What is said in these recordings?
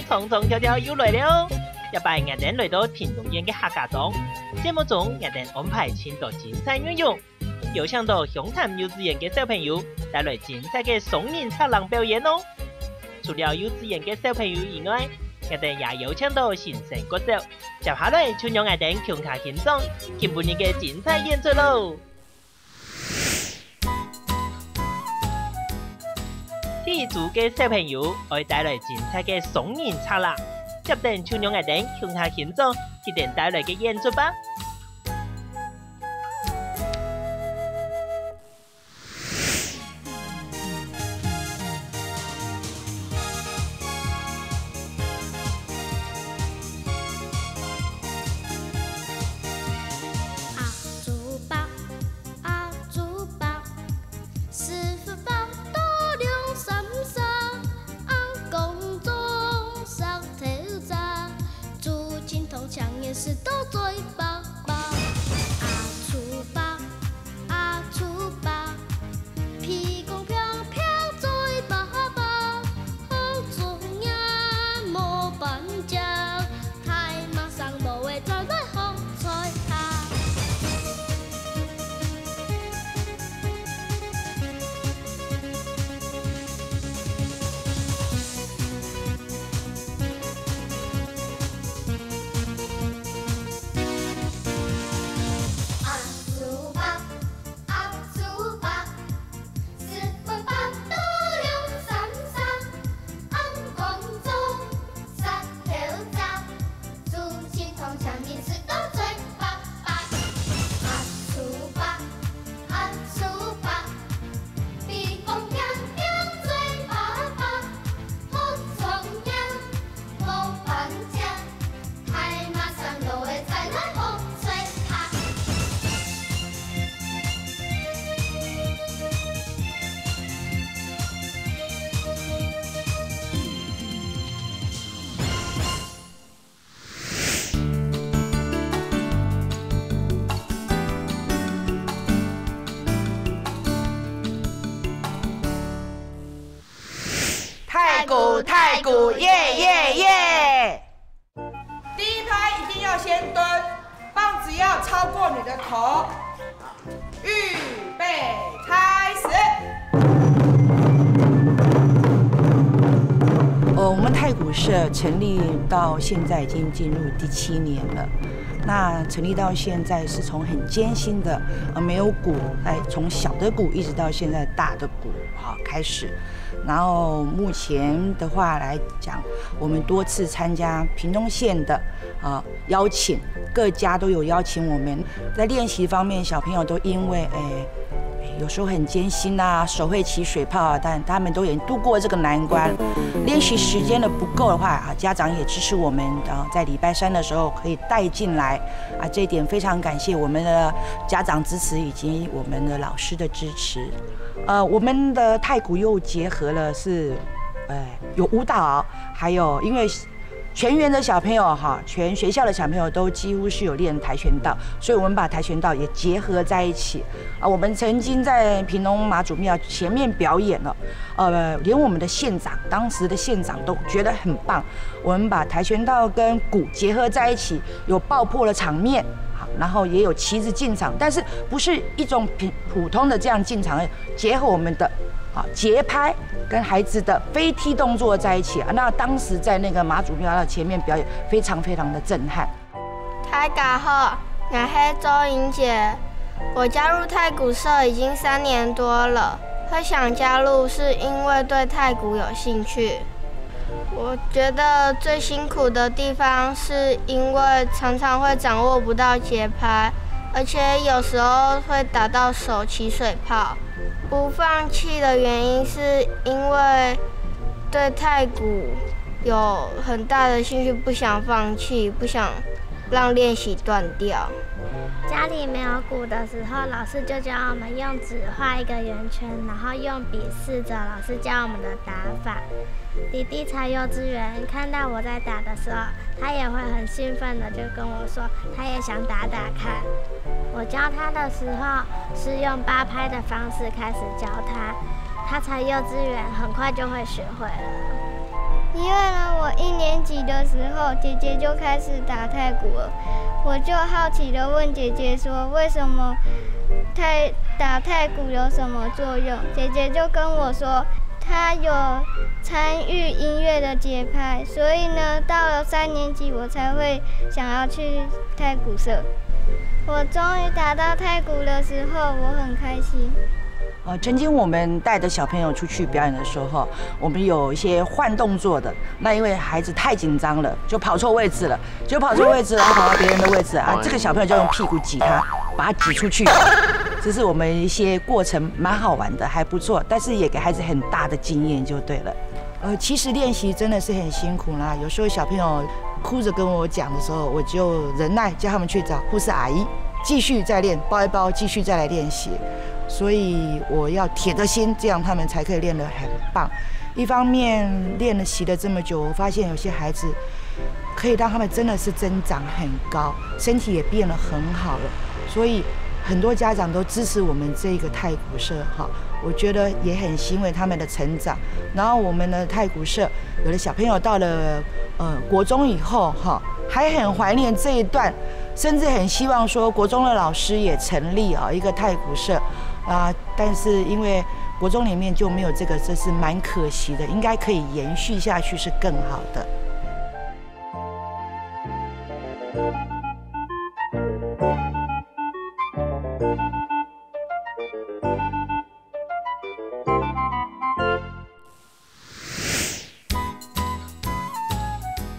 匆匆跳跳又来了，一摆我哋来到田中县嘅客家庄，节目中我哋安排千多精彩内容，有请到湘潭幼稚园嘅小朋友带来精彩嘅双人插浪表演哦。除了幼稚园嘅小朋友以外，我哋也有请到新生歌手，接下来就让我哋共下欣赏今半日嘅精彩演出咯。第一组嘅小朋友會帶來精彩嘅雙人插浪，接定就讓我哋共下欣賞佢哋帶來嘅演出吧。是斗嘴巴巴，啊粗巴，啊粗巴，屁股飘飘嘴巴巴，好做也无办法，太马上无会再来好彩下。太鼓，耶耶耶！第一拍一定要先蹲，棒子要超过你的头。预备，开始。我们太鼓社成立到现在已经进入第7年了。那成立到现在是从很艰辛的没有鼓，从小的鼓一直到现在大的鼓开始。然后目前的话来讲，我们多次参加屏东县的邀请，各家都有邀请我们。在练习方面，小朋友都因为有时候很艰辛啊，手会起水泡啊，但他们都也度过这个难关。练习时间的不够的话家长也支持我们在礼拜3的时候可以带进来这一点非常感谢我们的家长支持以及我们的老师的支持。我们的太鼓又结合了是有舞蹈，还有因为全园的小朋友全学校的小朋友都几乎是有练跆拳道，所以我们把跆拳道也结合在一起我们曾经在屏东妈祖庙前面表演了，连我们的县长，当时的县长都觉得很棒。我们把跆拳道跟鼓结合在一起，有爆破的场面，然后也有旗子进场，但是不是一种普通的这样进场，结合我们的节拍跟孩子的飞踢动作在一起那当时在那个妈祖庙的前面表演，非常非常的震撼。大家好，我是周莹姐，我加入太鼓社已经3年多了。会想加入是因为对太鼓有兴趣。我觉得最辛苦的地方是因为常常会掌握不到节拍，而且有时候会打到手起水泡。不放弃的原因是因为对太鼓有很大的兴趣，不想放弃，不想让练习断掉。家里没有鼓的时候，老师就教我们用纸画一个圆圈，然后用笔试着老师教我们的打法。弟弟才幼稚园，看到我在打的时候，他也会很兴奋的就跟我说，他也想打打看。我教他的时候是用8拍的方式开始教他，他才幼稚园，很快就会学会了。因为呢，我1年级的时候，姐姐就开始打太鼓了，我就好奇的问姐姐说，为什么打太鼓有什么作用？姐姐就跟我说，她有参与音乐的节拍，所以呢，到了3年级我才会想要去太鼓社。我终于打到太鼓的时候，我很开心。曾经我们带着小朋友出去表演的时候，我们有一些换动作的。那因为孩子太紧张了，就跑错位置了，然后跑到别人的位置啊，这个小朋友就用屁股挤他，把他挤出去。这是我们一些过程蛮好玩的，还不错，但是也给孩子很大的经验就对了。其实练习真的是很辛苦啦，有时候小朋友哭着跟我讲的时候，我就忍耐，叫他们去找护士阿姨，继续再练，包一包，继续再来练习。所以我要铁着心，这样他们才可以练得很棒。一方面练习了这么久，我发现有些孩子可以让他们真的是增长很高，身体也变得很好了。所以很多家长都支持我们这个太鼓社哈，我觉得也很欣慰他们的成长。然后我们的太鼓社有的小朋友到了国中以后哈，还很怀念这一段，甚至很希望说国中的老师也成立一个太鼓社。但是因为国中里面就没有这个，这是蛮可惜的，应该可以延续下去是更好的。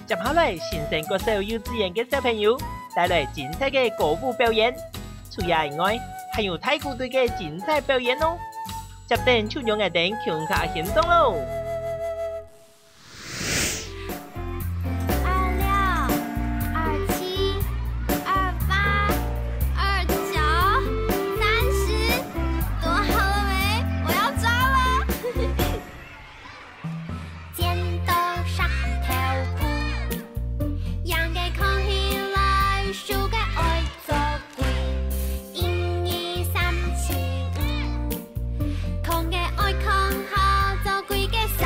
接下来，新生国小幼稚園嘅小朋友帶來精彩嘅歌舞表演，除此以外，還有太鼓隊嘅精彩表演哦！接等就讓我哋強下行動咯！空嘅愛抗下，做鬼嘅。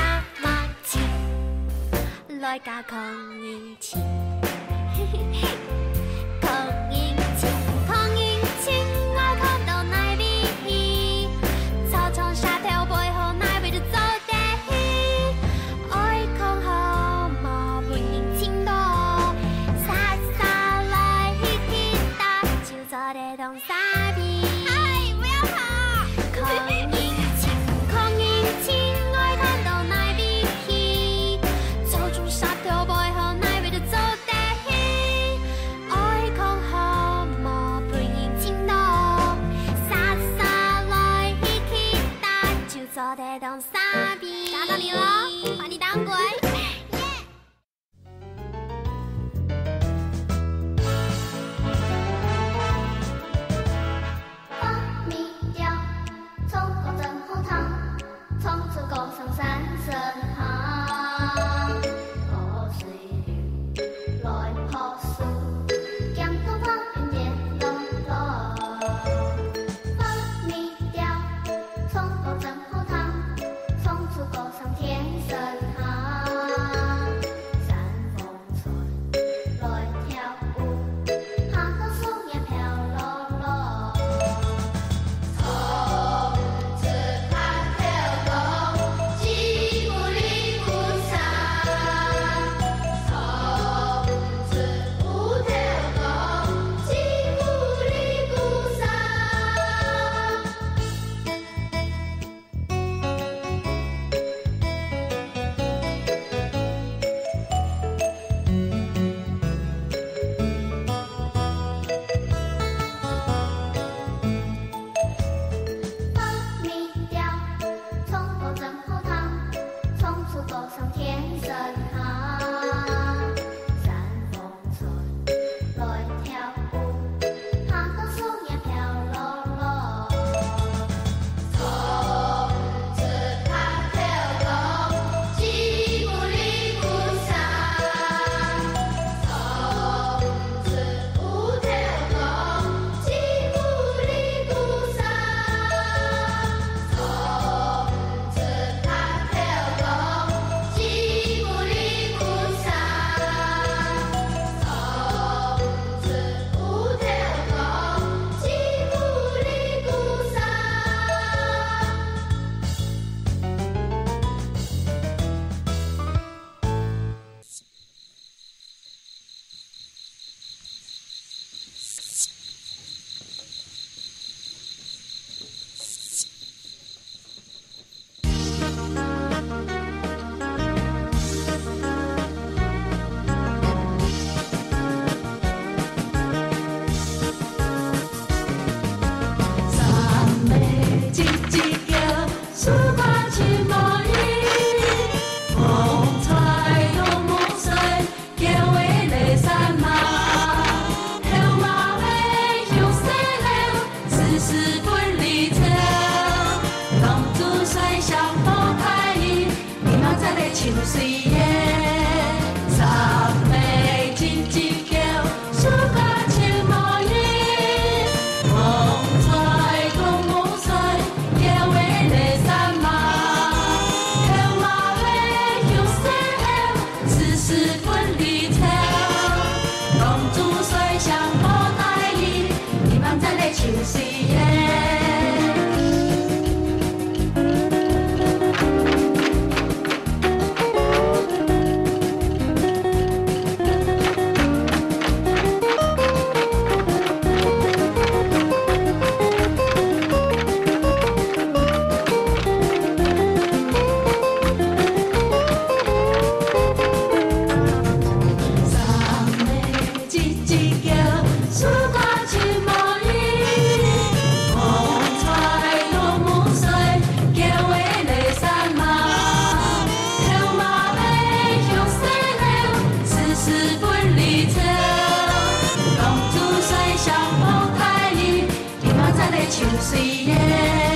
秋水的。